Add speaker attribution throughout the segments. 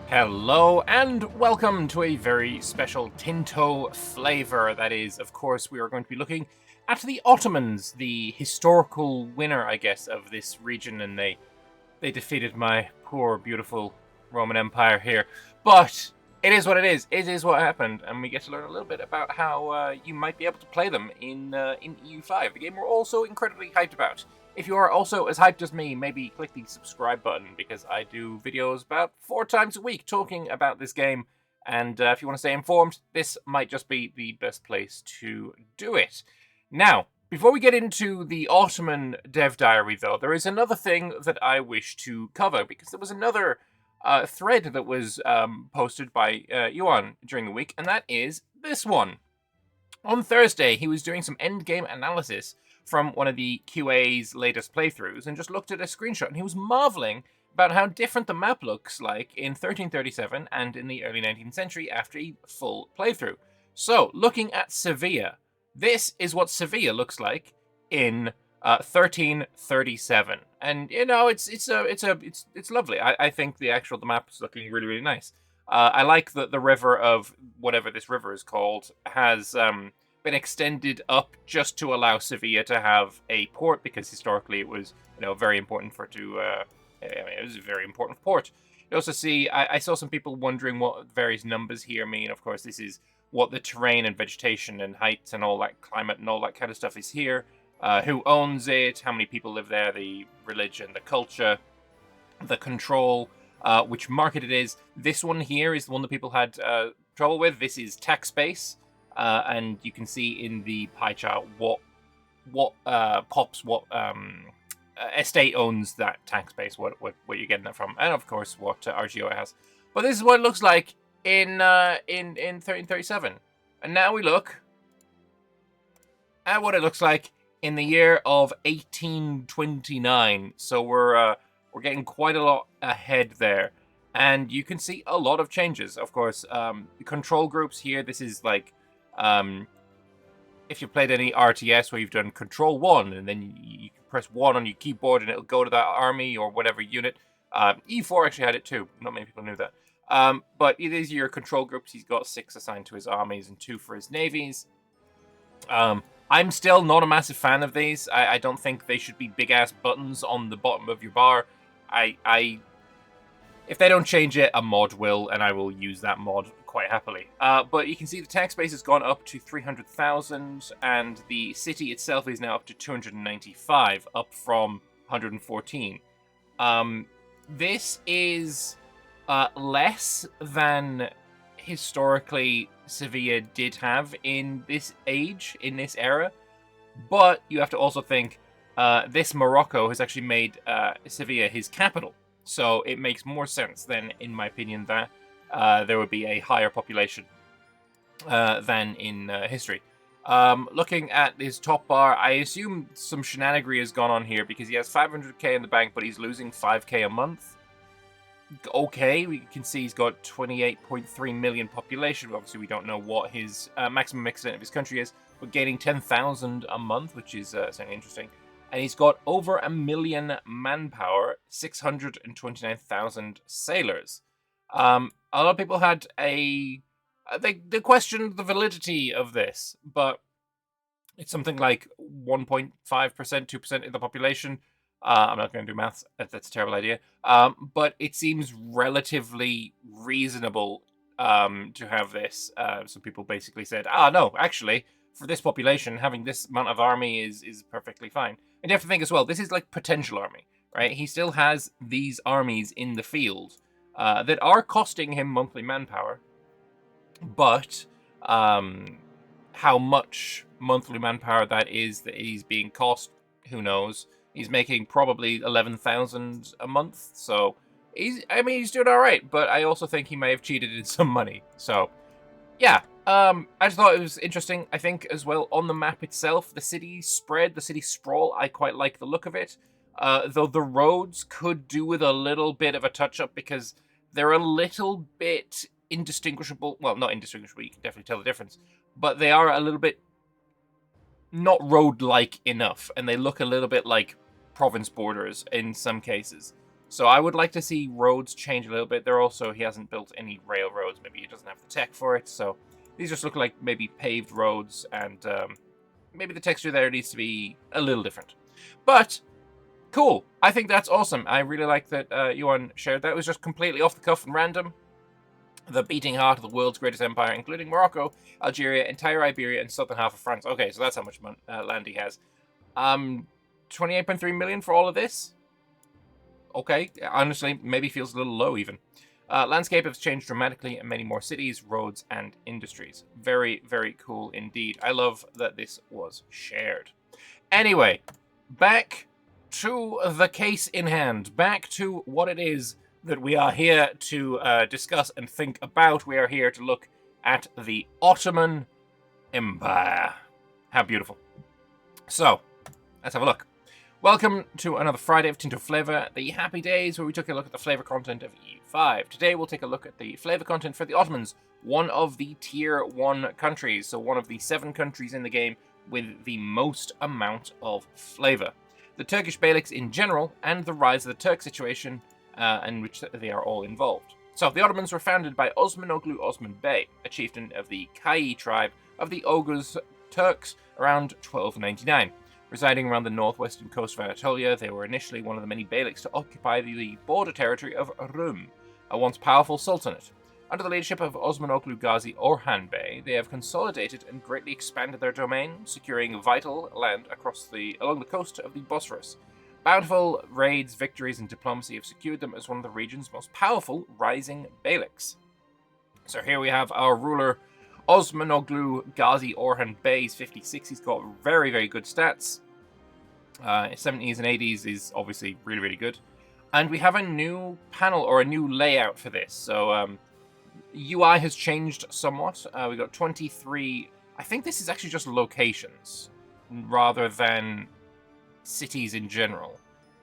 Speaker 1: Hello and welcome to a very special Tinto flavor. That is, of course, we are going to be looking at the Ottomans, the historical winner, I guess, of this region, and they defeated my poor, beautiful Roman Empire here. But it is what it is. It is what happened, and we get to learn a little bit about how you might be able to play them in EU5, the game we're also incredibly hyped about. If you are also as hyped as me, maybe click the subscribe button, because I do videos about 4 times a week talking about this game. And if you want to stay informed, this might just be the best place to do it. Now, before we get into the Ottoman dev diary, though, there is another thing that I wish to cover, because there was another thread that was posted by Yuan during the week, and that is this one. On Thursday, he was doing some endgame analysis from one of the QA's latest playthroughs and just looked at a screenshot, and he was marveling about how different the map looks like in 1337 and in the early 19th century after a full playthrough. So, looking at Sevilla, this is what Sevilla looks like in 1337, and you know it's lovely. I think the map is looking really nice. I like that the river of whatever this river is called has been extended up just to allow Sevilla to have a port, because historically it was, very important for it to. It was a very important port. You also see, I saw some people wondering what various numbers here mean. Of course, this is what the terrain and vegetation and heights and all that climate and all that kind of stuff is here. Who owns it? How many people live there? The religion, the culture, the control. Which market it is. This one here is the one that people had trouble with. This is tax base, and you can see in the pie chart what estate owns that tax base, what you're getting that from, and of course what RGO it has. But this is what it looks like in 1337, and now we look at what it looks like in the year of 1829. So we're getting quite a lot ahead there. And you can see a lot of changes. Of course, the control groups here, this is like, if you played any RTS where you've done Control 1, and then you can press 1 on your keyboard and it'll go to that army or whatever unit. E4 actually had it too. Not many people knew that. But these are your control groups. He's got 6 assigned to his armies and 2 for his navies. I'm still not a massive fan of these. I don't think they should be big-ass buttons on the bottom of your bar. If they don't change it, a mod will, and I will use that mod quite happily. But you can see the tax base has gone up to 300,000, and the city itself is now up to 295, up from 114. This is less than historically Sevilla did have in this age, in this era, but you have to also think this Morocco has actually made Sevilla his capital, so it makes more sense then, in my opinion, that there would be a higher population than in history. Looking at his top bar, I assume some shenanigery has gone on here, because he has 500k in the bank, but he's losing 5k a month. Okay, we can see he's got 28.3 million population. Obviously, we don't know what his maximum extent of his country is, but gaining 10,000 a month, which is something interesting. And he's got over 1 million manpower, 629,000 sailors. A lot of people had they questioned the validity of this, but it's something like 1.5%, 2% of the population. I'm not going to do maths. That's a terrible idea. But it seems relatively reasonable to have this. Some people basically said, no, actually, for this population, having this amount of army is perfectly fine. And you have to think as well, this is like potential army, right? He still has these armies in the field that are costing him monthly manpower. But how much monthly manpower that he's being cost, who knows? He's making probably 11,000 a month, so he's doing all right. But I also think he may have cheated in some money. So, yeah, I just thought it was interesting. I think as well on the map itself, the city spread, the city sprawl, I quite like the look of it. Though the roads could do with a little bit of a touch-up, because they're a little bit indistinguishable. Well, not indistinguishable, you can definitely tell the difference. But they are a little bit not road-like enough, and they look a little bit like province borders in some cases. So I would like to see roads change a little bit. He hasn't built any railroads. Maybe he doesn't have the tech for it. So these just look like maybe paved roads, and maybe the texture there needs to be a little different. But cool. I think that's awesome. I really like that Yuan shared that. It was just completely off the cuff and random. The beating heart of the world's greatest empire, including Morocco, Algeria, entire Iberia, and southern half of France. Okay, so that's how much land he has. 28.3 million for all of this? Okay, honestly, maybe feels a little low even. Landscape has changed dramatically in many more cities, roads, and industries. Very, very cool indeed. I love that this was shared. Anyway, back to the case in hand. Back to what it is that we are here to discuss and think about. We are here to look at the Ottoman Empire. How beautiful. So, let's have a look. Welcome to another Friday of Tinto Flavor, the happy days where we took a look at the flavor content of EU5. Today we'll take a look at the flavor content for the Ottomans, one of the Tier 1 countries, so one of the 7 countries in the game with the most amount of flavor. The Turkish Beyliks in general, and the rise of the Turk situation, in which they are all involved. So, the Ottomans were founded by Osmanoglu Osman Bey, a chieftain of the Kai tribe of the Oghuz Turks around 1299. Residing around the northwestern coast of Anatolia, they were initially one of the many beyliks to occupy the border territory of Rum, a once powerful sultanate. Under the leadership of Osmanoglu Ghazi Orhan Bey, they have consolidated and greatly expanded their domain, securing vital land along the coast of the Bosphorus. Bountiful raids, victories, and diplomacy have secured them as one of the region's most powerful rising beyliks. So here we have our ruler, Osmanoglu Ghazi Orhan Bey. He's 56. He's got very, very good stats. 70s and 80s is obviously really, really good. And we have a new panel, or a new layout for this. So UI has changed somewhat. We got 23... I think this is actually just locations, rather than cities in general.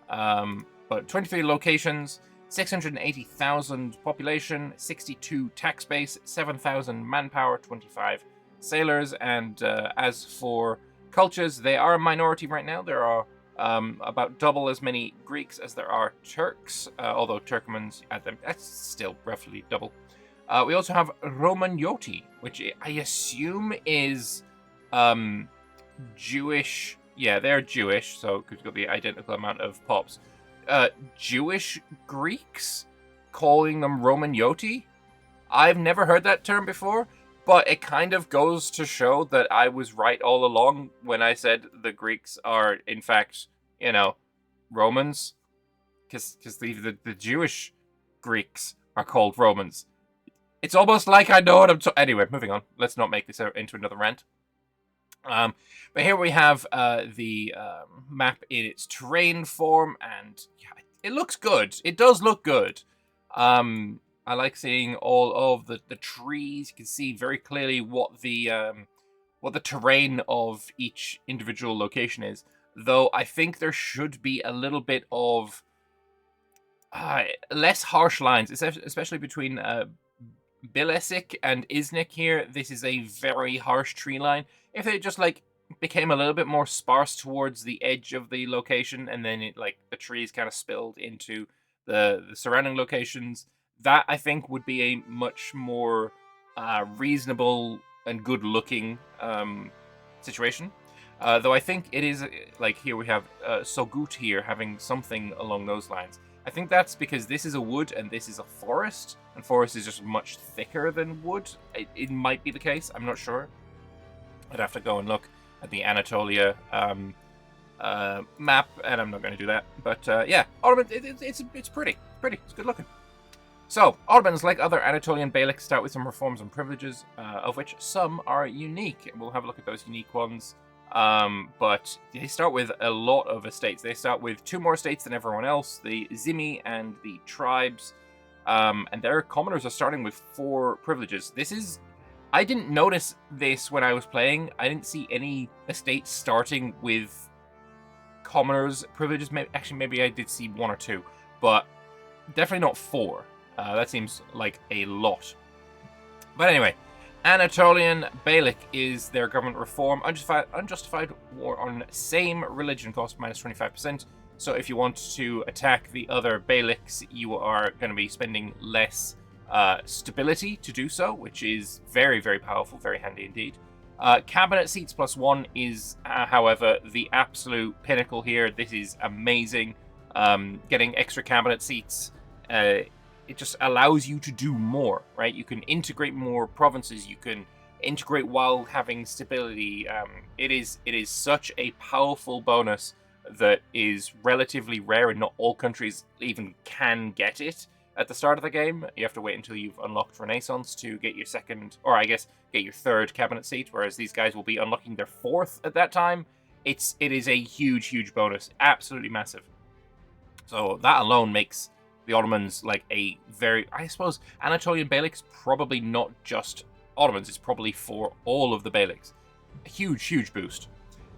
Speaker 1: But 23 locations, 680,000 population, 62 tax base, 7,000 manpower, 25 sailors, and as for cultures, they are a minority right now. There are about double as many Greeks as there are Turks, although Turkmens add them, that's still roughly double. We also have Romagnoti, which I assume is Jewish. Yeah, they're Jewish, so we've got the identical amount of pops. Jewish Greeks, calling them Romagnoti. I've never heard that term before, but it kind of goes to show that I was right all along when I said the Greeks are, in fact, Romans. Because the Jewish Greeks are called Romans. It's almost like I know what I'm talking... Anyway, moving on. Let's not make this into another rant. But here we have the map in its terrain form, and yeah, it looks good. It does look good. I like seeing all of the trees. You can see very clearly what the terrain of each individual location is. Though I think there should be a little bit of less harsh lines, especially between Bilesik and Iznik here. This is a very harsh tree line. If they just became a little bit more sparse towards the edge of the location, and then the trees kind of spilled into the surrounding locations, that I think would be a much more reasonable and good looking situation. Though I think it is here we have Sogut here having something along those lines. I think that's because this is a wood and this is a forest, and forest is just much thicker than wood. It might be the case. I'm not sure. I'd have to go and look at the Anatolia map, and I'm not going to do that. But yeah, Ottoman, it's pretty. It's good looking. So, Ottomans, like other Anatolian beyliks, start with some reforms and privileges, of which some are unique. We'll have a look at those unique ones. But they start with a lot of estates. They start with 2 more estates than everyone else, the Zimi and the tribes. And their commoners are starting with 4 privileges. I didn't notice this when I was playing. I didn't see any estates starting with commoners privileges. Maybe I did see 1 or 2, but definitely not 4. That seems like a lot. But anyway, Anatolian Beylik is their government reform. Unjustified war on same religion cost minus 25%. So if you want to attack the other Beyliks, you are going to be spending less stability to do so, which is very, very powerful, very handy indeed. Cabinet seats +1 is, however, the absolute pinnacle here. This is amazing. Getting extra cabinet seats, it just allows you to do more, right? You can integrate more provinces. You can integrate while having stability. It is such a powerful bonus that is relatively rare, and not all countries even can get it at the start of the game. You have to wait until you've unlocked Renaissance to get your second, or I guess get your third cabinet seat, whereas these guys will be unlocking their fourth at that time. It is a huge bonus, absolutely massive. So that alone makes the Ottomans like a very, I suppose, Anatolian Beyliks probably not just Ottomans, it's probably for all of the Beyliks. A huge boost.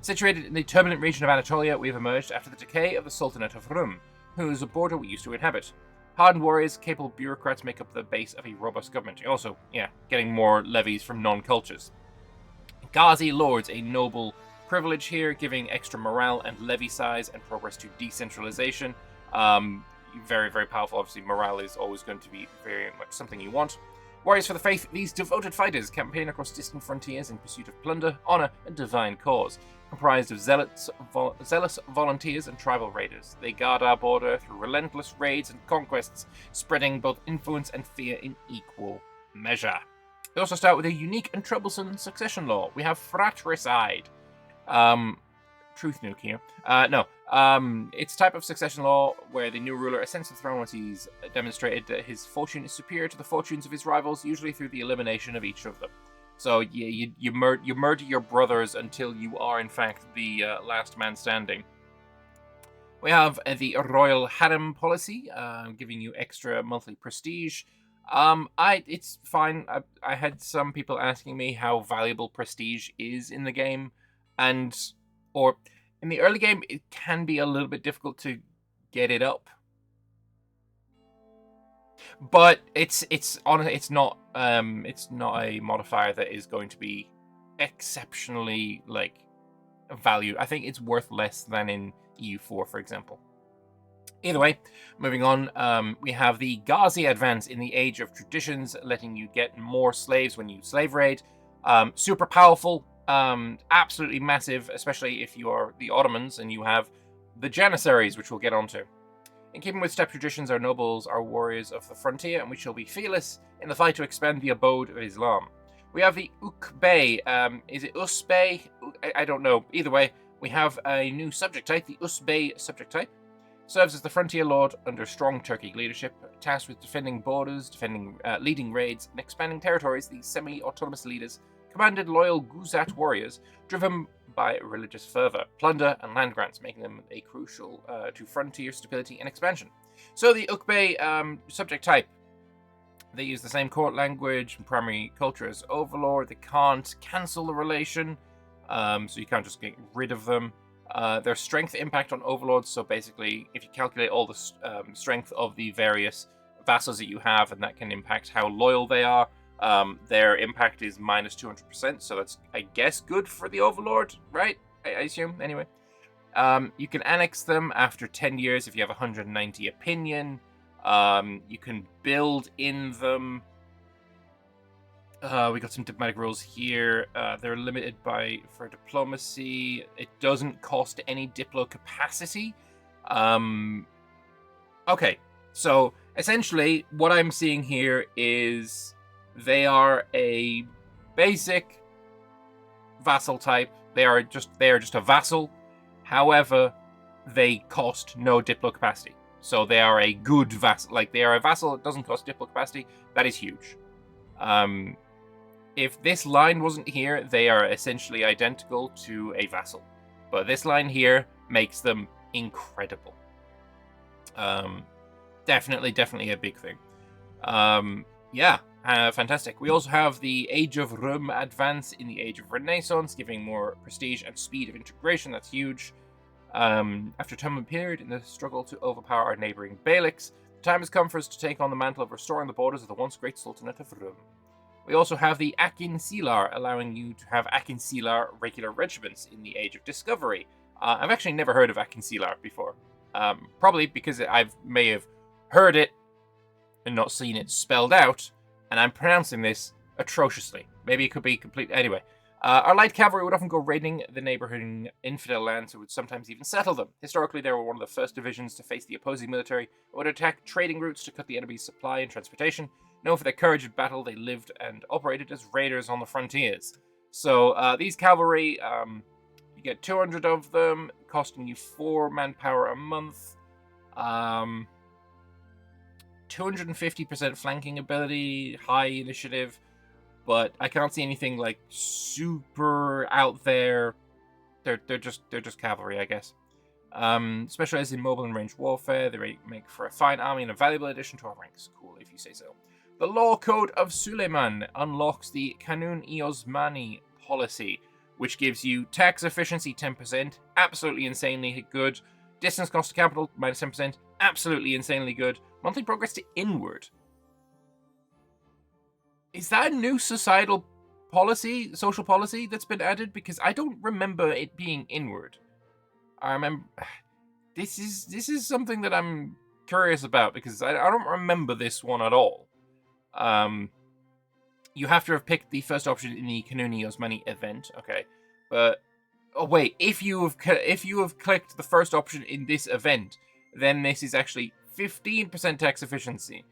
Speaker 1: Situated in the turbulent region of Anatolia, we have emerged after the decay of the Sultanate of Rum, whose border we used to inhabit. Hardened warriors, capable bureaucrats make up the base of a robust government. Also, getting more levies from non-cultures. Ghazi lords, a noble privilege here, giving extra morale and levy size and progress to decentralization. Very powerful. Obviously, morale is always going to be very much something you want. Warriors for the faith, these devoted fighters campaign across distant frontiers in pursuit of plunder, honor, and divine cause. Comprised of zealous volunteers and tribal raiders. They guard our border through relentless raids and conquests, spreading both influence and fear in equal measure. They also start with a unique and troublesome succession law. We have fratricide. Truth nuke here. It's a type of succession law where the new ruler ascends to the throne once he's demonstrated that his fortune is superior to the fortunes of his rivals, usually through the elimination of each of them. So you murder your brothers until you are, in fact, the last man standing. We have the royal harem policy, giving you extra monthly prestige. It's fine. I had some people asking me how valuable prestige is in the game, or in the early game, it can be a little bit difficult to get it up. But it's not a modifier that is going to be exceptionally valued. I think it's worth less than in EU4, for example. Either way, moving on, we have the Ghazi advance in the Age of Traditions, letting you get more slaves when you slave raid. Super powerful, absolutely massive, especially if you are the Ottomans and you have the Janissaries, which we'll get onto. In keeping with steppe traditions, our nobles are warriors of the frontier, and we shall be fearless in the fight to expand the abode of Islam. We have the Ukbey. Is it Usbey? I don't know. Either way, we have a new subject type, the Usbey subject type. Serves as the frontier lord under strong Turkic leadership, tasked with defending borders, leading raids, and expanding territories. The semi-autonomous leaders commanded loyal Guzat warriors, driven by religious fervor, plunder, and land grants, making them a crucial to frontier stability and expansion. So the Ukbey subject type, they use the same court language and primary culture as Overlord. They can't cancel the relation, so you can't just get rid of them. Their strength impact on overlords, so basically if you calculate all the strength of the various vassals that you have, and that can impact how loyal they are, their impact is minus 200%, so that's, I guess, good for the overlord, right? I assume, anyway. You can annex them after 10 years if you have 190 opinion. You can build in them. We got some diplomatic rules here. They're limited for diplomacy. It doesn't cost any diplo capacity. Okay, so essentially what I'm seeing here is they are a basic vassal type. They are just a vassal. However, they cost no diplo capacity. So they are a good vassal. Like, they are a vassal that doesn't cost diplo capacity. That is huge. If this line wasn't here, they are essentially identical to a vassal. But this line here makes them incredible. Definitely a big thing. Fantastic. We also have the Age of Rum advance in the Age of Renaissance, giving more prestige and speed of integration. That's huge. After a Ottoman period in the struggle to overpower our neighboring Beyliks, the time has come for us to take on the mantle of restoring the borders of the once great Sultanate of Rum. We also have the Akin Silar, allowing you to have Akin Silar regular regiments in the Age of Discovery. I've actually never heard of Akin Silar before. Probably because I may have heard it and not seen it spelled out, and I'm pronouncing this atrociously. Maybe it could be complete. Anyway, our light cavalry would often go raiding the neighboring infidel lands and would sometimes even settle them. Historically, they were one of the first divisions to face the opposing military and would attack trading routes to cut the enemy's supply and transportation. Known for their courage in battle, they lived and operated as raiders on the frontiers. So these cavalry, you get 200 of them, costing you 4 manpower a month. 250% flanking ability, high initiative, but I can't see anything like super out there. They're just cavalry, I guess. Specialized in mobile and ranged warfare, they make for a fine army and a valuable addition to our ranks. Cool, if you say so. The Law Code of Suleiman unlocks the Kanun-i Osmani policy, which gives you tax efficiency 10%, absolutely insanely good. Distance cost to capital minus 10%, absolutely insanely good. Monthly progress to inward. Is that a new social policy that's been added? Because I don't remember it being inward. I remember this is something that I'm curious about because I don't remember this one at all. You have to have picked the first option in the Kanuni Osmani event, okay? But oh wait, if you have clicked the first option in this event, then this is actually 15% tax efficiency,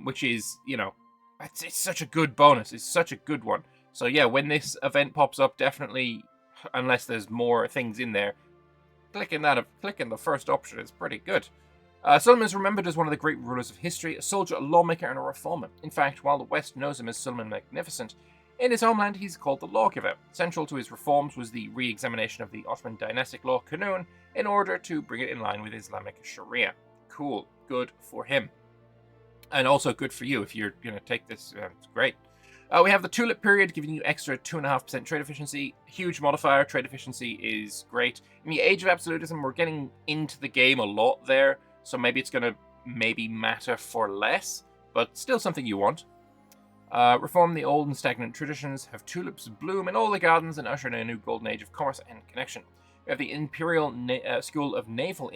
Speaker 1: which is, you know, it's such a good bonus. It's such a good one. So yeah, when this event pops up, definitely, unless there's more things in there, clicking the first option is pretty good. Suleiman is remembered as one of the great rulers of history, a soldier, a lawmaker, and a reformer. In fact, while the West knows him as Suleiman Magnificent, in his homeland he's called the Lawgiver. Central to his reforms was the re-examination of the Ottoman dynastic law Kanun in order to bring it in line with Islamic Sharia. Cool. Good for him. And also good for you if you're going to take this. It's great. We have the Tulip period giving you extra 2.5% trade efficiency. Huge modifier. Trade efficiency is great. In the Age of Absolutism, we're getting into the game a lot there. So maybe it's going to matter for less, but still something you want. Reform the old and stagnant traditions, have tulips bloom in all the gardens, and usher in a new golden age of commerce and connection. We have the Imperial School of Naval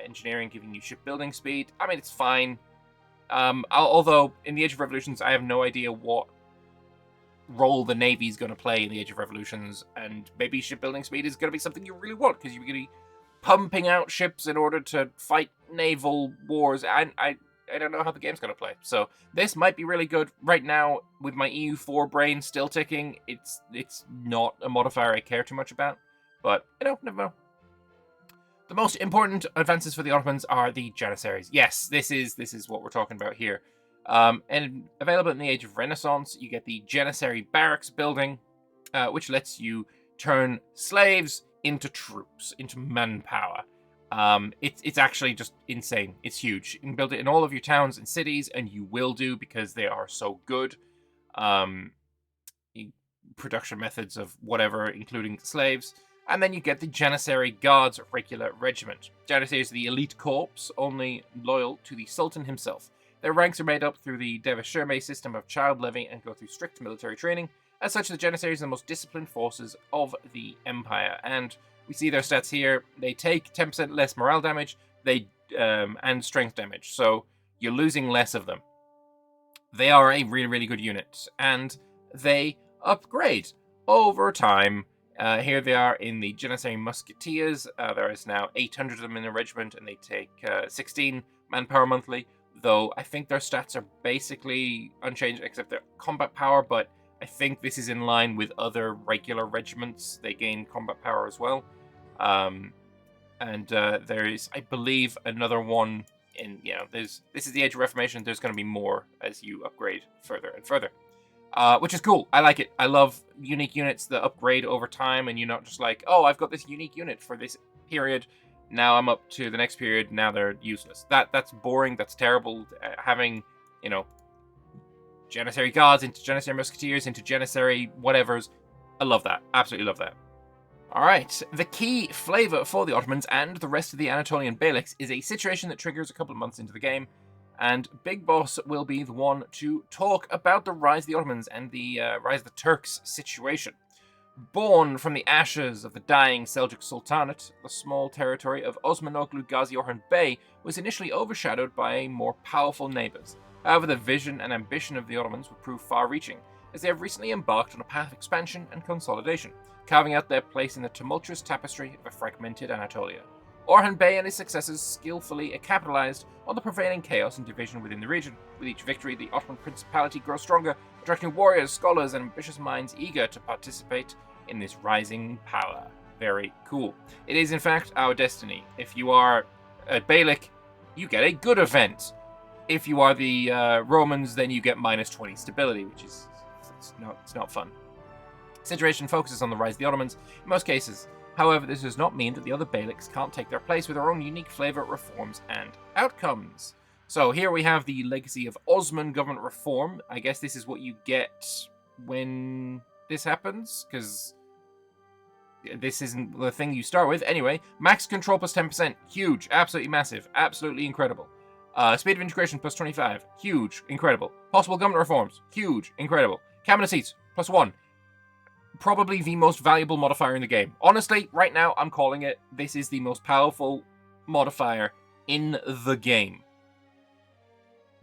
Speaker 1: Engineering giving you shipbuilding speed. I mean, it's fine. Although, in the Age of Revolutions, I have no idea what role the Navy's going to play in the Age of Revolutions, and maybe shipbuilding speed is going to be something you really want, because you're going to be pumping out ships in order to fight naval wars, and I don't know how the game's going to play. So this might be really good. Right now, with my EU4 brain still ticking, it's not a modifier I care too much about. But, you know, never know. The most important advances for the Ottomans are the Janissaries. Yes, this is what we're talking about here. And available in the Age of Renaissance, you get the Janissary Barracks building, which lets you turn slaves into troops, into manpower. It's actually just insane. It's huge. You can build it in all of your towns and cities, and you will do because they are so good. Production methods of whatever, including slaves. And then you get the Janissary Guards Regular Regiment. Janissaries are the elite corps, only loyal to the Sultan himself. Their ranks are made up through the Devashirme system of child levy and go through strict military training. As such, the Janissaries are the most disciplined forces of the Empire. And we see their stats here. They take 10% less morale damage and strength damage. So you're losing less of them. They are a really, really good unit. And they upgrade over time. Here they are in the Janissary Musketeers. There is now 800 of them in the regiment, and they take 16 manpower monthly. Though I think their stats are basically unchanged, except their combat power. But I think this is in line with other regular regiments. They gain combat power as well. And there is, I believe, another one in. This is the Age of Reformation. There's going to be more as you upgrade further and further. Which is cool. I like it. I love unique units that upgrade over time, and you're not just like, oh, I've got this unique unit for this period. Now I'm up to the next period. Now they're useless. That's boring. That's terrible. Having, Janissary Guards into Janissary Musketeers into Janissary whatevers. I love that. Absolutely love that. Alright, the key flavor for the Ottomans and the rest of the Anatolian Beyliks is a situation that triggers a couple of months into the game. And Big Boss will be the one to talk about the rise of the Ottomans and the rise of the Turks situation. Born from the ashes of the dying Seljuk Sultanate, the small territory of Osmanoglu Gazi Orhan Bey was initially overshadowed by more powerful neighbours. However, the vision and ambition of the Ottomans would prove far-reaching, as they have recently embarked on a path of expansion and consolidation, carving out their place in the tumultuous tapestry of a fragmented Anatolia. Orhan Bey and his successors skillfully capitalized on the prevailing chaos and division within the region. With each victory, the Ottoman Principality grows stronger, attracting warriors, scholars, and ambitious minds eager to participate in this rising power. Very cool. It is, in fact, our destiny. If you are a Beylik, you get a good event. If you are the Romans, then you get minus 20 stability, which is it's not fun. Situation focuses on the rise of the Ottomans in most cases. However, this does not mean that the other Beyliks can't take their place with their own unique flavor, reforms, and outcomes. So here we have the legacy of Osman government reform. I guess this is what you get when this happens, because this isn't the thing you start with. Anyway, max control plus 10%. Huge. Absolutely massive. Absolutely incredible. Speed of integration plus 25. Huge. Incredible. Possible government reforms. Huge. Incredible. Cabinet seats plus 1. Probably the most valuable modifier in the game. Honestly, right now, I'm calling it. This is the most powerful modifier in the game.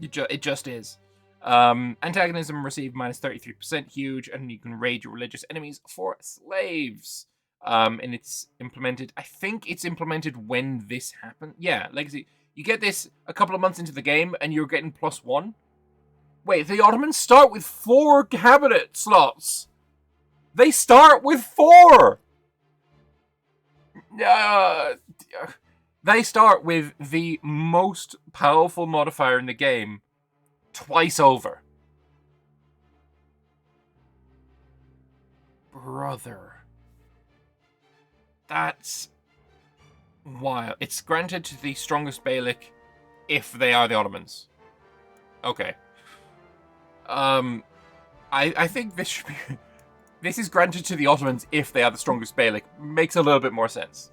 Speaker 1: It just is. Antagonism received minus 33%, huge, and you can raid your religious enemies for slaves. And it's implemented, I think it's implemented when this happened. Yeah, legacy. You get this a couple of months into the game, and you're getting plus 1. Wait, the Ottomans start with 4 cabinet slots. They start with 4! They start with the most powerful modifier in the game twice over. Brother. That's wild. It's granted to the strongest Beylik if they are the Ottomans. Okay. I think this should be... This is granted to the Ottomans if they are the strongest Beylik. Makes a little bit more sense.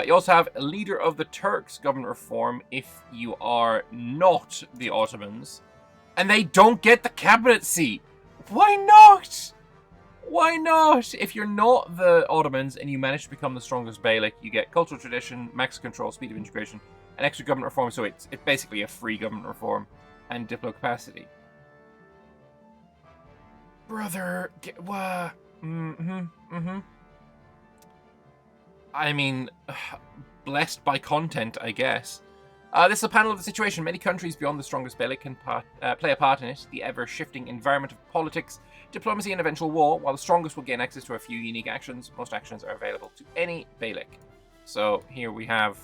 Speaker 1: You also have a leader of the Turks government reform if you are not the Ottomans. And they don't get the cabinet seat. Why not? Why not? If you're not the Ottomans and you manage to become the strongest Beylik, you get cultural tradition, max control, speed of integration, and extra government reform. So it's basically a free government reform and diplo capacity. Brother, I mean, blessed by content, I guess. This is a panel of the situation. Many countries beyond the strongest Beylik can play a part in it. The ever-shifting environment of politics, diplomacy, and eventual war. While the strongest will gain access to a few unique actions, most actions are available to any Beylik. So here we have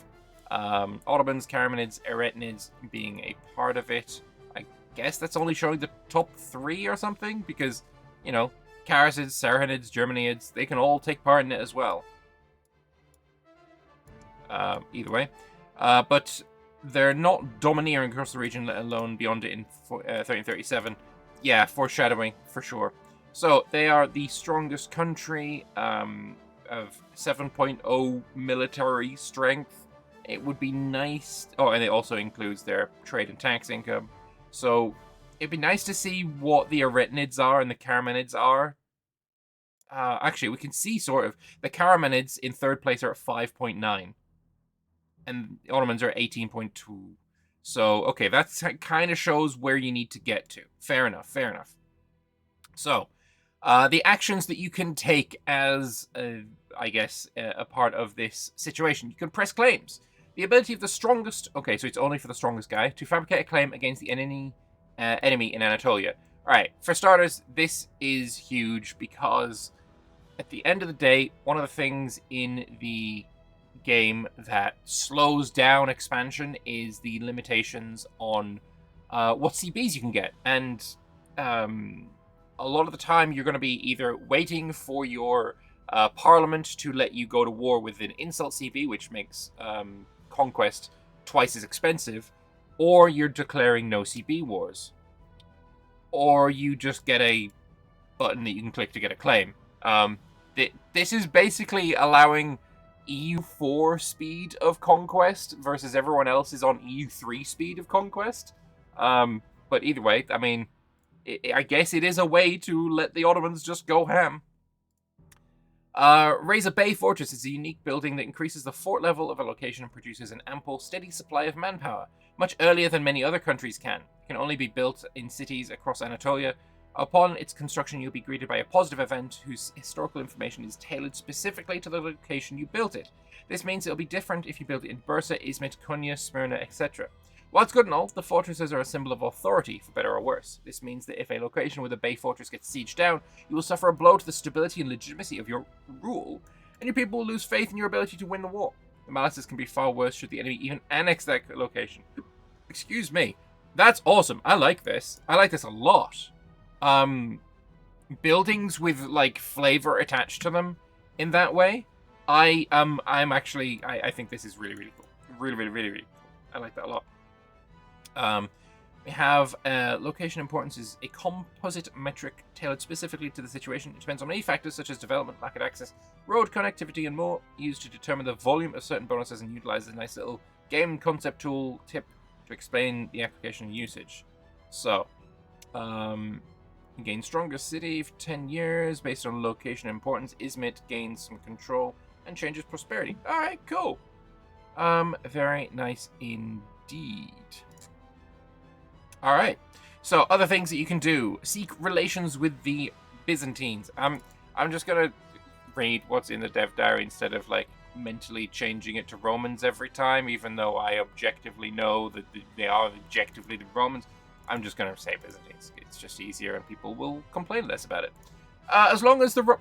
Speaker 1: Ottomans, Karamanids, Eretinids being a part of it. I guess that's only showing the top 3 or something, because, you know, Karasids, Sarhanids, Germanids, they can all take part in it as well. Either way. But they're not domineering across the region, let alone beyond it in 1337. Yeah, foreshadowing, for sure. So, they are the strongest country of 7.0 military strength. It would be nice... Oh, and it also includes their trade and tax income. So, it'd be nice to see what the Eretinids are and the Karamanids are. Actually, we can see, sort of, the Karamanids in 3rd place are at 5.9. And the Ottomans are 18.2. So, okay, that kind of shows where you need to get to. Fair enough, fair enough. So, the actions that you can take as, I guess, a part of this situation. You can press claims. The ability of the strongest... Okay, so it's only for the strongest guy. To fabricate a claim against the enemy in Anatolia. Alright, for starters, this is huge because at the end of the day, one of the things in the game that slows down expansion is the limitations on what CBs you can get. And a lot of the time you're going to be either waiting for your parliament to let you go to war with an insult CB, which makes conquest twice as expensive, or you're declaring no CB wars. Or you just get a button that you can click to get a claim. This is basically allowing EU4 speed of conquest versus everyone else is on EU3 speed of conquest. But either way, I mean, I guess it is a way to let the Ottomans just go ham. Razor Bay Fortress is a unique building that increases the fort level of a location and produces an ample, steady supply of manpower, much earlier than many other countries can. It can only be built in cities across Anatolia. Upon its construction, you'll be greeted by a positive event whose historical information is tailored specifically to the location you built it. This means it'll be different if you build it in Bursa, Izmit, Konya, Smyrna, etc. While it's good and all, the fortresses are a symbol of authority, for better or worse. This means that if a location with a bay fortress gets sieged down, you will suffer a blow to the stability and legitimacy of your rule, and your people will lose faith in your ability to win the war. The malices can be far worse should the enemy even annex that location. Excuse me. That's awesome. I like this. I like this a lot. Buildings with, like, flavor attached to them in that way, I think this is really, really cool. Really, really, really, really cool. I like that a lot. We have location importance is a composite metric tailored specifically to the situation. It depends on many factors such as development, market access, road connectivity, and more, used to determine the volume of certain bonuses and utilizes a nice little game concept tool tip to explain the application usage. So, gain stronger city for 10 years based on location importance. Izmit gains some control and changes prosperity. Alright, cool. Very nice indeed. Alright, so other things that you can do. Seek relations with the Byzantines. I'm just gonna read what's in the dev diary instead of, like, mentally changing it to Romans every time, even though I objectively know that they are objectively the Romans. I'm just gonna say Byzantines. It's just easier and people will complain less about it. As long as the...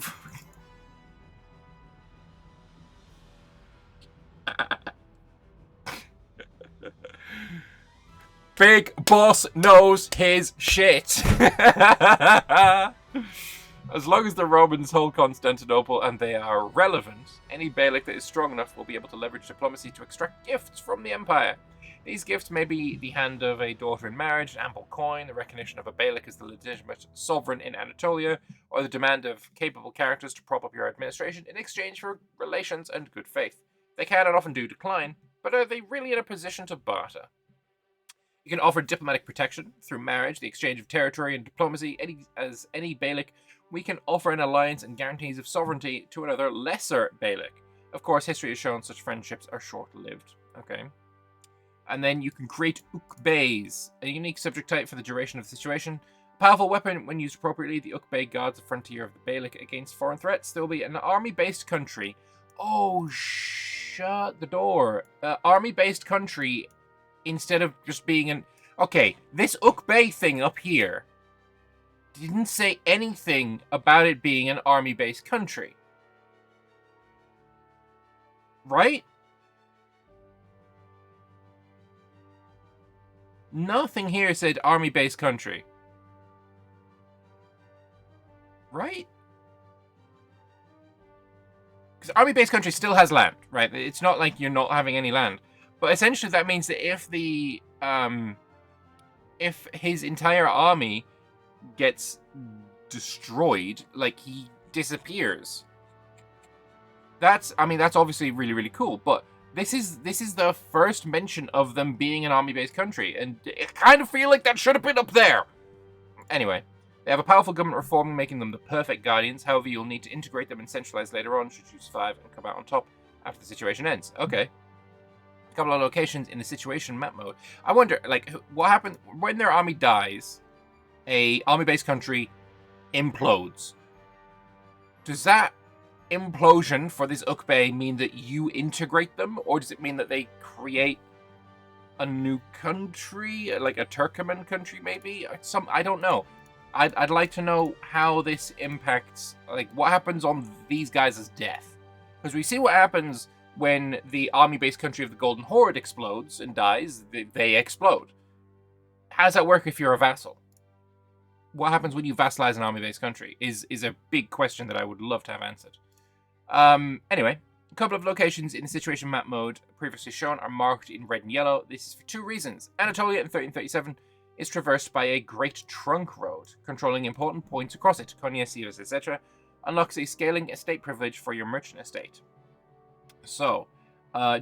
Speaker 1: Big Boss knows his shit. As long as the Romans hold Constantinople and they are relevant, any Beylik that is strong enough will be able to leverage diplomacy to extract gifts from the empire. These gifts may be the hand of a daughter in marriage, an ample coin, the recognition of a Beylik as the legitimate sovereign in Anatolia, or the demand of capable characters to prop up your administration in exchange for relations and good faith. They can and often do decline, but are they really in a position to barter? You can offer diplomatic protection through marriage, the exchange of territory and diplomacy. As any Beylik, we can offer an alliance and guarantees of sovereignty to another lesser Beylik. Of course, history has shown such friendships are short-lived. Okay. And then you can create Ukbeys, a unique subject type for the duration of the situation. A powerful weapon when used appropriately, the Ukbey guards the frontier of the Beylik against foreign threats. There will be an army-based country. Oh, shut the door. Army-based country instead of just being an... Okay, this Ukbey thing up here didn't say anything about it being an army-based country. Right? Nothing here said army-based country. Right? Because army-based country still has land, right? It's not like you're not having any land. But essentially that means that if the, if his entire army gets destroyed, like, he disappears. That's obviously really, really cool, but this is the first mention of them being an army-based country, and I kind of feel like that should have been up there. Anyway, they have a powerful government reform, making them the perfect guardians. However, you'll need to integrate them and centralize later on, should you survive and come out on top after the situation ends. Okay. A couple of locations in the situation map mode. I wonder, like, what happens when their army dies? A army-based country implodes. Does that implosion for this Ukbey mean that you integrate them, or does it mean that they create a new country, like a Turkoman country, maybe? I don't know. I'd like to know how this impacts, like, what happens on these guys' death, because we see what happens when the army-based country of the Golden Horde explodes and dies. They explode. How does that work if you're a vassal? What happens when you vassalize an army-based country is a big question that I would love to have answered. Anyway, a couple of locations in the situation map mode previously shown are marked in red and yellow. This is for two reasons. Anatolia in 1337 is traversed by a great trunk road, controlling important points across it. Konya, Sivas, etc. unlocks a scaling estate privilege for your merchant estate. So,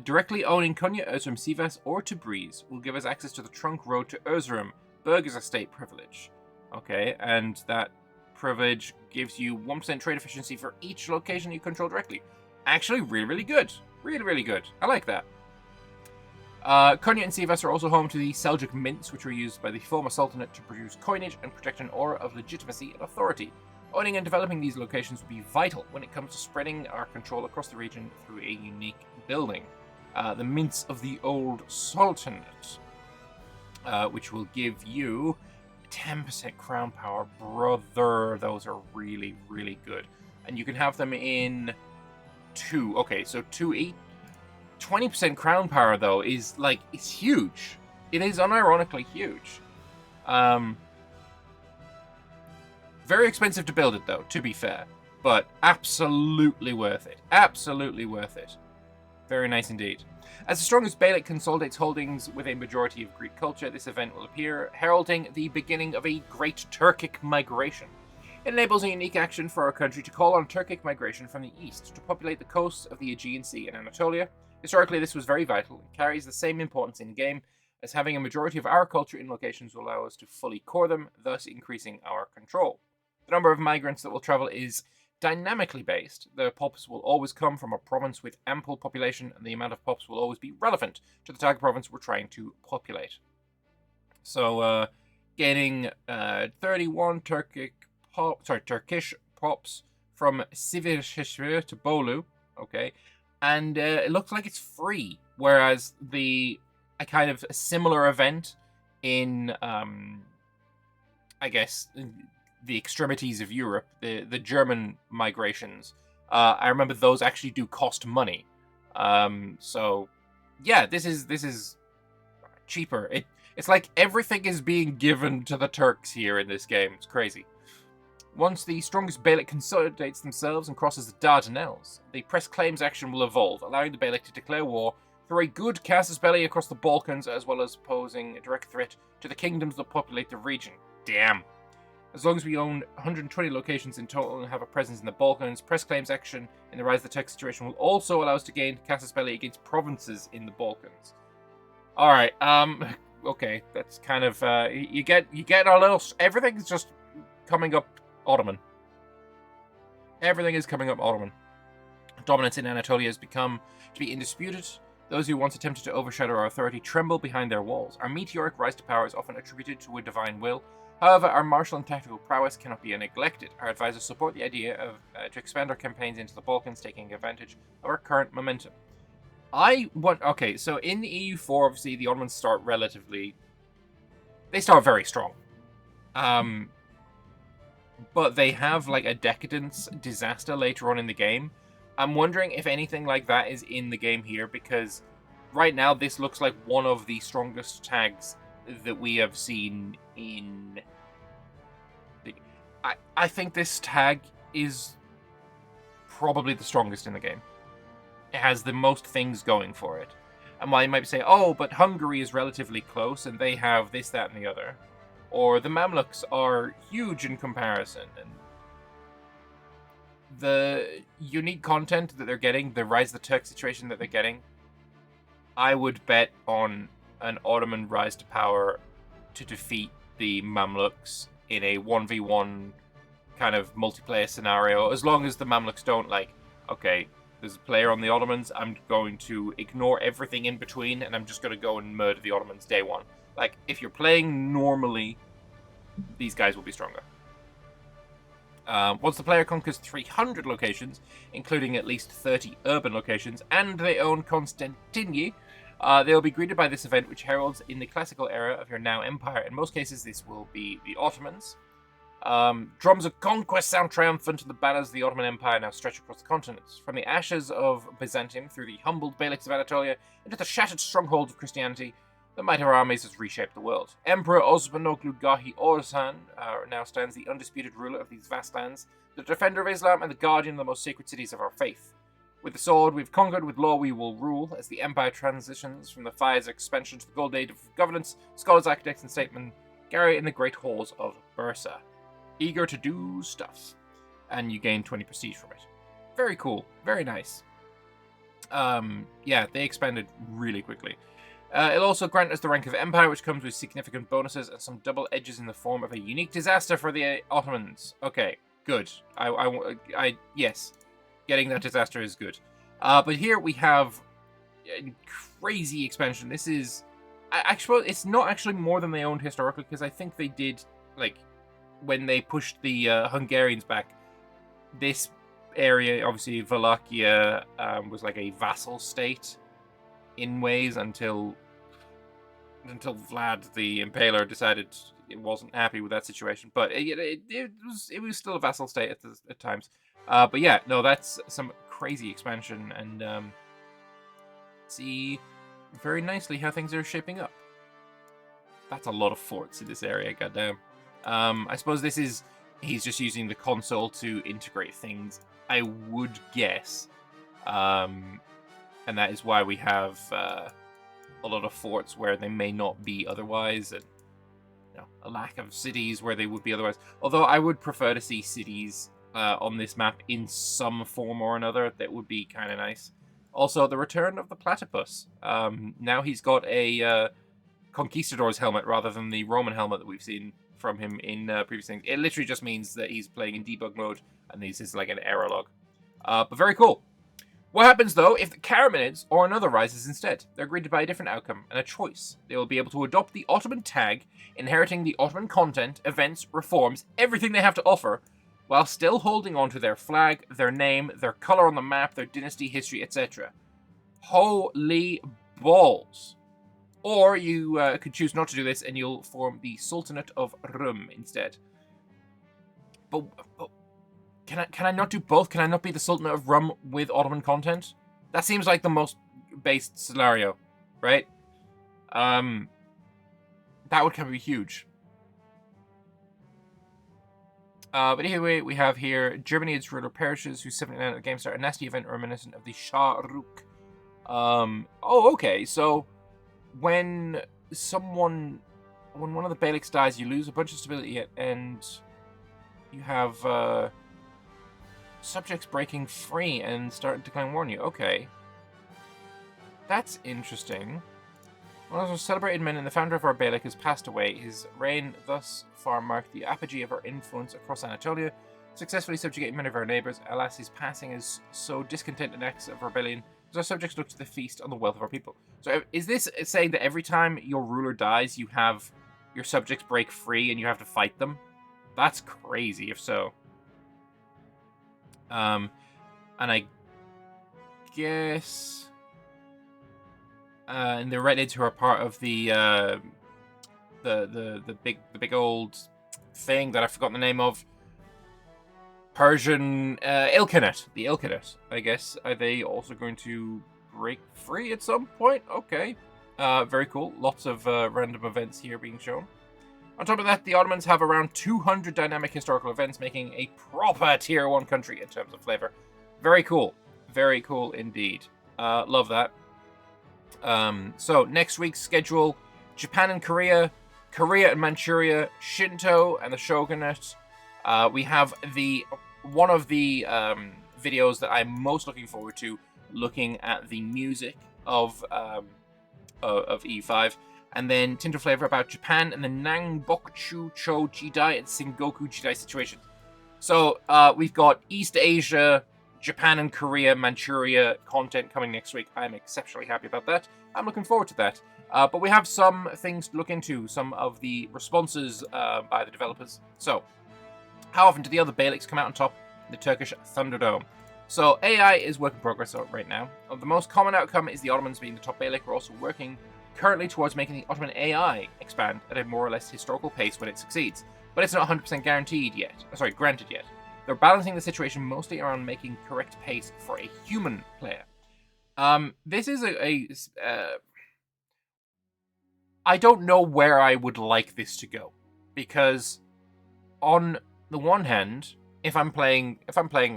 Speaker 1: directly owning Konya, Erzurum, Sivas, or Tabriz will give us access to the trunk road to Erzurum, Burgher's estate privilege. Okay, and that privilege gives you 1% trade efficiency for each location you control directly. Actually, really, really good. Really, really good. I like that. Konya and Sivas are also home to the Seljuk mints, which were used by the former Sultanate to produce coinage and protect an aura of legitimacy and authority. Owning and developing these locations will be vital when it comes to spreading our control across the region through a unique building. The Mints of the Old Sultanate, which will give you 10% crown power. Brother, those are really, really good. And you can have them in 2. Okay, so 2 each. 20% crown power, though, is, like, it's huge. It is unironically huge. Very expensive to build it, though, to be fair. But absolutely worth it. Absolutely worth it. Very nice indeed. As the strongest Beylik consolidates holdings with a majority of Greek culture, this event will appear, heralding the beginning of a great Turkic migration. It enables a unique action for our country to call on Turkic migration from the east to populate the coasts of the Aegean Sea and Anatolia. Historically, this was very vital and carries the same importance in game as having a majority of our culture in locations will allow us to fully core them, thus increasing our control. The number of migrants that will travel is dynamically based. The pops will always come from a province with ample population, and the amount of pops will always be relevant to the target province we're trying to populate. So, gaining 31 Turkish pops from Sivir to Bolu, okay, and it looks like it's free, whereas a kind of similar event in, I guess, the extremities of Europe, the German migrations, I remember those actually do cost money. So, yeah, this is cheaper. It's like everything is being given to the Turks here in this game. It's crazy. Once the strongest Beylik consolidates themselves and crosses the Dardanelles, the press claims action will evolve, allowing the Beylik to declare war through a good casus belli across the Balkans, as well as posing a direct threat to the kingdoms that populate the region. Damn. As long as we own 120 locations in total and have a presence in the Balkans, press claims action in the Rise of the Turks situation will also allow us to gain casus belli against provinces in the Balkans. Alright, okay, that's kind of, you get a little, everything's just coming up Ottoman. Everything is coming up Ottoman. Dominance in Anatolia has become to be indisputed. Those who once attempted to overshadow our authority tremble behind their walls. Our meteoric rise to power is often attributed to a divine will. However, our martial and tactical prowess cannot be neglected. Our advisors support the idea of to expand our campaigns into the Balkans, taking advantage of our current momentum. Okay, so in the EU4, obviously, the Ottomans start they start very strong. But they have, like, a decadence disaster later on in the game. I'm wondering if anything like that is in the game here, because right now this looks like one of the strongest tags that we have seen in... I think this tag is probably the strongest in the game. It has the most things going for it. And while you might say, oh, but Hungary is relatively close, and they have this, that, and the other... Or the Mamluks are huge in comparison. And the unique content that they're getting, the Rise of the Turk situation that they're getting, I would bet on an Ottoman rise to power to defeat the Mamluks in a 1v1 kind of multiplayer scenario. As long as the Mamluks don't, like, okay, there's a player on the Ottomans, I'm going to ignore everything in between, and I'm just going to go and murder the Ottomans day one. Like, if you're playing normally, these guys will be stronger. Once the player conquers 300 locations, including at least 30 urban locations, and they own Constantinople, they'll be greeted by this event, which heralds in the classical era of your now empire. In most cases, this will be the Ottomans. Drums of conquest sound triumphant, and the banners of the Ottoman Empire now stretch across the continents. From the ashes of Byzantium through the humbled Beyliks of Anatolia into the shattered strongholds of Christianity, the might of our armies has reshaped the world. Emperor Osmanoglu Gahi Orzhan now stands the undisputed ruler of these vast lands, the defender of Islam and the guardian of the most sacred cities of our faith. With the sword we've conquered, with law we will rule, as the empire transitions from the fires of expansion to the gold age of governance, scholars, architects, and statesmen gather in the great halls of Bursa, eager to do stuff. And you gain 20 prestige from it. Very cool. Very nice. Yeah, they expanded really quickly. It'll also grant us the rank of Empire, which comes with significant bonuses and some double edges in the form of a unique disaster for the Ottomans. Okay, good. Yes, getting that disaster is good. But here we have a crazy expansion. This is, actually, it's not actually more than they owned historically, because I think they did, like, when they pushed the Hungarians back, this area, obviously Wallachia, was like a vassal state in ways until Vlad the Impaler decided it wasn't happy with that situation. But it was still a vassal state at times. But yeah, no, that's some crazy expansion, and see very nicely how things are shaping up. That's a lot of forts in this area, goddamn. I suppose he's just using the console to integrate things, I would guess. And that is why we have a lot of forts where they may not be otherwise, and a lack of cities where they would be otherwise. Although I would prefer to see cities on this map in some form or another. That would be kind of nice. Also, the return of the platypus. Now he's got a conquistador's helmet rather than the Roman helmet that we've seen from him in previous things. It literally just means that he's playing in debug mode, and this is like an error log. But very cool. What happens, though, if the Karamanids or another rises instead? They're greeted by a different outcome and a choice. They will be able to adopt the Ottoman tag, inheriting the Ottoman content, events, reforms, everything they have to offer, while still holding on to their flag, their name, their color on the map, their dynasty, history, etc. Holy balls. Or you could choose not to do this, and you'll form the Sultanate of Rum instead. But can I not do both? Can I not be the Sultanate of Rum with Ottoman content? That seems like the most based scenario, right? That would kind of be huge. But anyway, we have here Germany, its ruler perishes, who's 79 at the game start, a nasty event reminiscent of the Shah Rukh. Oh, okay, so when one of the Beyliks dies, you lose a bunch of stability, and you have subjects breaking free and starting to decline warn you. Okay. That's interesting. One of the most celebrated men and the founder of our Beylik has passed away. His reign thus far marked the apogee of our influence across Anatolia, successfully subjugating many of our neighbours. Alas, his passing is so discontent and acts of rebellion as our subjects look to the feast on the wealth of our people. So is this saying that every time your ruler dies, you have your subjects break free and you have to fight them? That's crazy, if so. And I guess... and the Redids, who are part of the big old thing that I've forgotten the name of, Persian Ilkhanate, the Ilkhanate, I guess. Are they also going to break free at some point? Okay, very cool. Lots of random events here being shown. On top of that, the Ottomans have around 200 dynamic historical events, making a proper Tier 1 country in terms of flavor. Very cool. Very cool indeed. Love that. So, next week's schedule, Japan and Korea, Korea and Manchuria, Shinto and the Shogunate. We have one of the videos that I'm most looking forward to, looking at the music of E5. And then Tinto Flavor about Japan and the Nanbokchu Cho Jidai and Sengoku Jidai situations. So we've got East Asia, Japan and Korea, Manchuria content coming next week. I'm exceptionally happy about that. I'm looking forward to that. But we have some things to look into, some of the responses by the developers. So, how often do the other Beyliks come out on top in the Turkish Thunderdome? So, AI is work in progress right now. The most common outcome is the Ottomans being the top Beylik. We're also working currently towards making the Ottoman AI expand at a more or less historical pace when it succeeds. But it's not 100% granted yet. They're balancing the situation mostly around making correct pace for a human player. This is I don't know where I would like this to go, because on the one hand, if I'm playing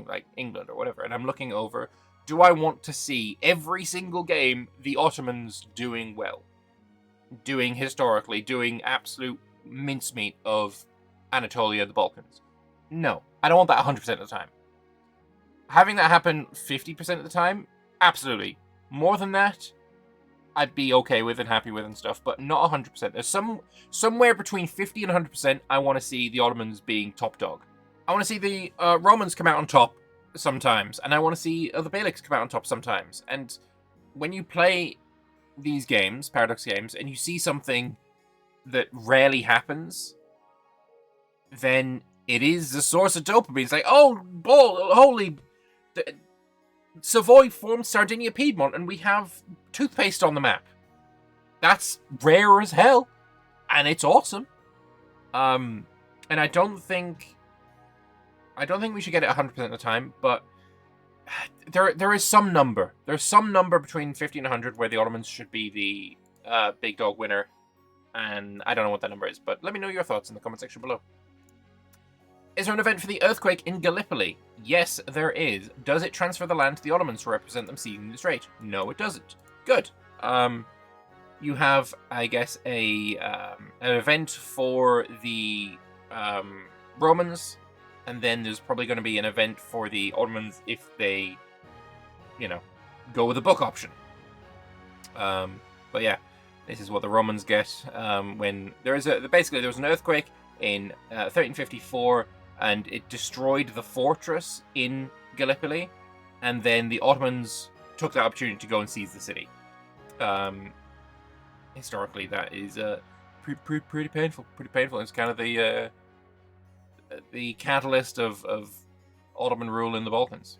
Speaker 1: like England or whatever, and I'm looking over, do I want to see every single game the Ottomans doing well, doing historically, doing absolute mincemeat of Anatolia, the Balkans? No, I don't want that 100% of the time. Having that happen 50% of the time, absolutely. More than that, I'd be okay with and happy with and stuff, but not 100%. There's somewhere between 50 and 100%. I want to see the Ottomans being top dog. I want to see the Romans come out on top sometimes, and I want to see the Beyliks come out on top sometimes. And when you play these games, Paradox games, and you see something that rarely happens, then it is the source of dopamine. It's like, oh, holy, Savoy formed Sardinia Piedmont, and we have toothpaste on the map. That's rare as hell, and it's awesome. And I don't think we should get it 100% of the time, but there is some number. There's some number between 50 and 100 where the Ottomans should be the big dog winner, and I don't know what that number is, but let me know your thoughts in the comment section below. Is there an event for the earthquake in Gallipoli? Yes, there is. Does it transfer the land to the Ottomans to represent them ceding the strait? No, it doesn't. Good. You have, I guess, an event for the Romans, and then there's probably going to be an event for the Ottomans if they, go with the book option. But yeah, this is what the Romans get when there was an earthquake in 1354. And it destroyed the fortress in Gallipoli, and then the Ottomans took that opportunity to go and seize the city. Historically, that is pretty painful. Pretty painful. It's kind of the catalyst of Ottoman rule in the Balkans.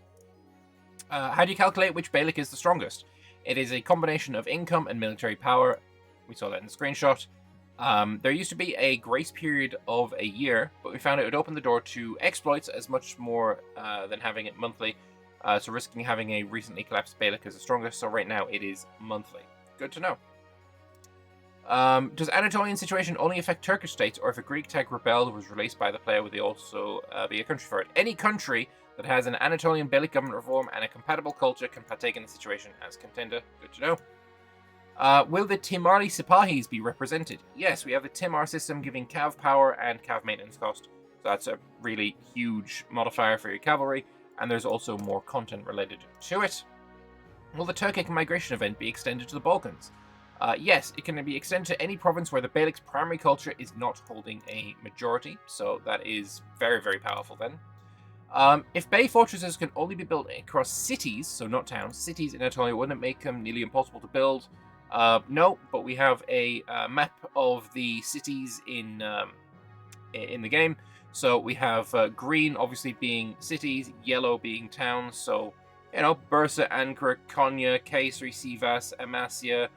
Speaker 1: How do you calculate which Beylik is the strongest? It is a combination of income and military power. We saw that in the screenshot. There used to be a grace period of a year, but we found it would open the door to exploits as much more than having it monthly, so risking having a recently collapsed Beylik as the strongest, so right now it is monthly. Good to know. Does Anatolian situation only affect Turkish states, or if a Greek tag rebelled was released by the player, would they also be a country for it? Any country that has an Anatolian Beylik government reform and a compatible culture can partake in the situation as contender. Good to know. Will the Timari Sipahis be represented? Yes, we have the Timar system giving cav power and cav maintenance cost. So that's a really huge modifier for your cavalry, and there's also more content related to it. Will the Turkic migration event be extended to the Balkans? Yes, it can be extended to any province where the Beylik's primary culture is not holding a majority, so that is very, very powerful then. If Bey fortresses can only be built across cities, so not towns, cities in Anatolia, wouldn't it make them nearly impossible to build? No, but we have a map of the cities in the game. So we have green obviously being cities, yellow being towns. So, Bursa, Ankara, Konya, Kayseri, Sivas, Amasya,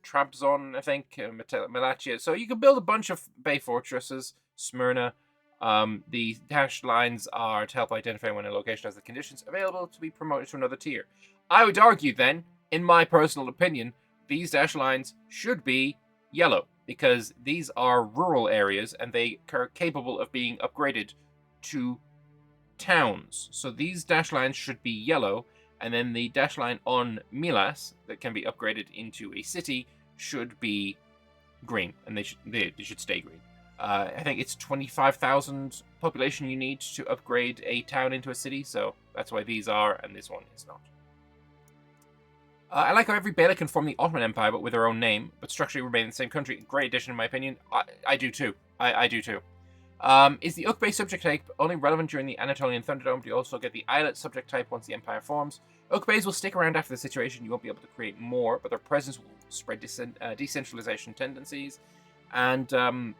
Speaker 1: Trabzon, I think, Malatya. So you can build a bunch of Bey fortresses, Smyrna. The dashed lines are to help identify when a location has the conditions available to be promoted to another tier. I would argue then, in my personal opinion, these dash lines should be yellow, because these are rural areas and they are capable of being upgraded to towns. So these dash lines should be yellow, and then the dash line on Milas that can be upgraded into a city should be green, and they should stay green. I think it's 25,000 population you need to upgrade a town into a city, so that's why these are, and this one is not. I like how every Beylik can form the Ottoman Empire, but with their own name, but structurally remain in the same country. Great addition, in my opinion. I do too. I do too. Is the Ukbey subject type only relevant during the Anatolian Thunderdome? Do you also get the Islet subject type once the empire forms? Ukbeys will stick around after the situation. You won't be able to create more, but their presence will spread decentralization tendencies. And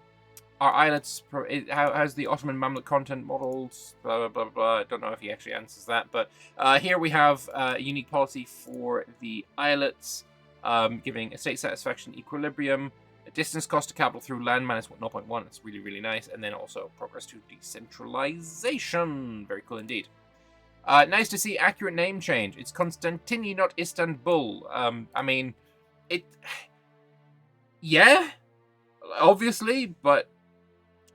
Speaker 1: are islets, how's the Ottoman Mamluk content modeled? Blah, blah, blah, blah. I don't know if he actually answers that. But here we have a unique policy for the islets, giving estate satisfaction equilibrium, a distance cost to capital through land minus 0.1. It's really, really nice. And then also progress to decentralization. Very cool indeed. Nice to see accurate name change. It's Constantini, not Istanbul. I mean, yeah, obviously, but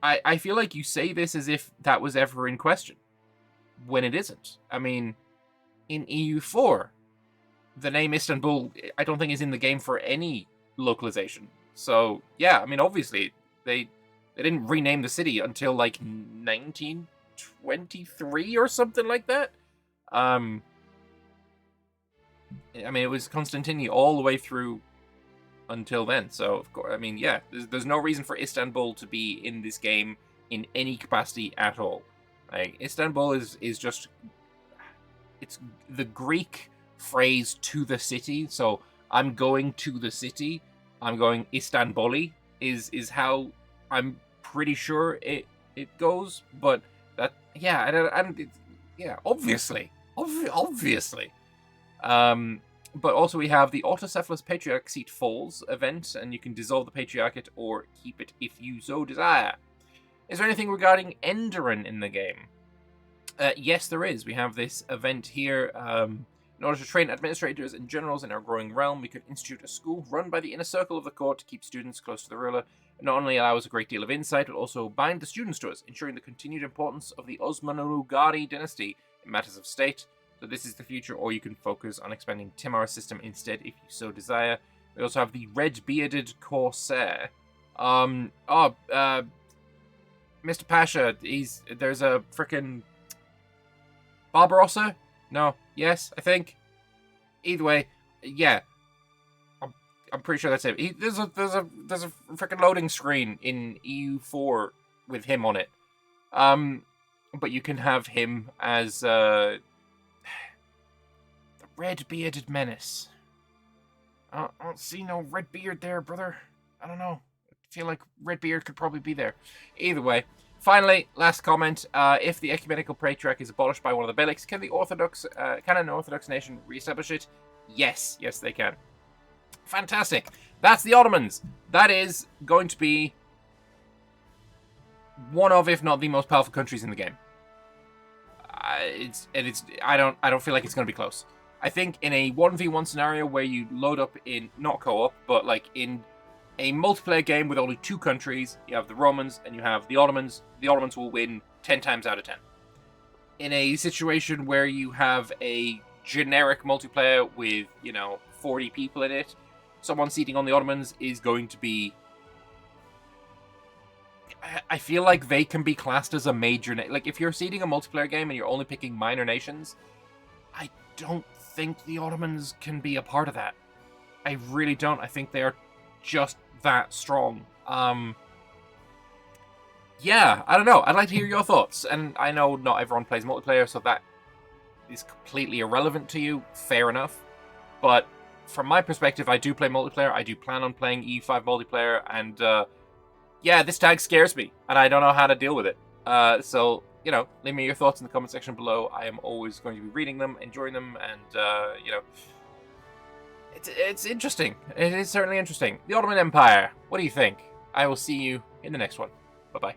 Speaker 1: I feel like you say this as if that was ever in question, when it isn't. I mean, in EU4, the name Istanbul, I don't think is in the game for any localization. So, yeah, I mean, obviously, they didn't rename the city until, like, 1923 or something like that. I mean, it was Constantini all the way through until then. So, of course, I mean, yeah, there's no reason for Istanbul to be in this game in any capacity at all. Like, Istanbul is just, it's the Greek phrase to the city. So, I'm going to the city. I'm going Istanbuli is how I'm pretty sure it goes. But that, yeah, yeah, obviously. But also we have the Autocephalous Patriarch Seat Falls event, and you can dissolve the Patriarchate or keep it if you so desire. Is there anything regarding Enderan in the game? Yes, there is. We have this event here. In order to train administrators and generals in our growing realm, we could institute a school run by the inner circle of the court to keep students close to the ruler. It not only allows a great deal of insight, but also bind the students to us, ensuring the continued importance of the Osmanlı dynasty in matters of state. So this is the future, or you can focus on expanding Timar's system instead if you so desire. We also have the Red-Bearded Corsair. Mr. Pasha, there's a frickin' Barbarossa? No. Yes, I think. Either way, yeah. I'm pretty sure that's it. There's a freaking loading screen in EU4 with him on it. But you can have him as the Red-Bearded Menace. I don't see no red beard there, brother. I don't know. I feel like Redbeard could probably be there. Either way. Finally, last comment. If the Ecumenical Patriarch is abolished by one of the Beyliks, can an Orthodox nation reestablish it? Yes. Yes, they can. Fantastic. That's the Ottomans. That is going to be one of, if not the most powerful countries in the game. I don't feel like it's going to be close. I think in a 1v1 scenario where you load up in, not co-op, but like in a multiplayer game with only 2 countries, you have the Romans and you have the Ottomans. The Ottomans will win 10 times out of 10. In a situation where you have a generic multiplayer with, 40 people in it, someone seating on the Ottomans is going to be... I feel like they can be classed as a major... Like, if you're seating a multiplayer game and you're only picking minor nations, I don't think the Ottomans can be a part of that. I really don't. I think they are just that strong. Yeah, I don't know. I'd like to hear your thoughts. And I know not everyone plays multiplayer, so that is completely irrelevant to you. Fair enough. But from my perspective, I do play multiplayer. I do plan on playing EU5 multiplayer. And, yeah, this tag scares me. And I don't know how to deal with it. So, leave me your thoughts in the comment section below. I am always going to be reading them, enjoying them, and, It's interesting. It is certainly interesting. The Ottoman Empire. What do you think? I will see you in the next one. Bye-bye.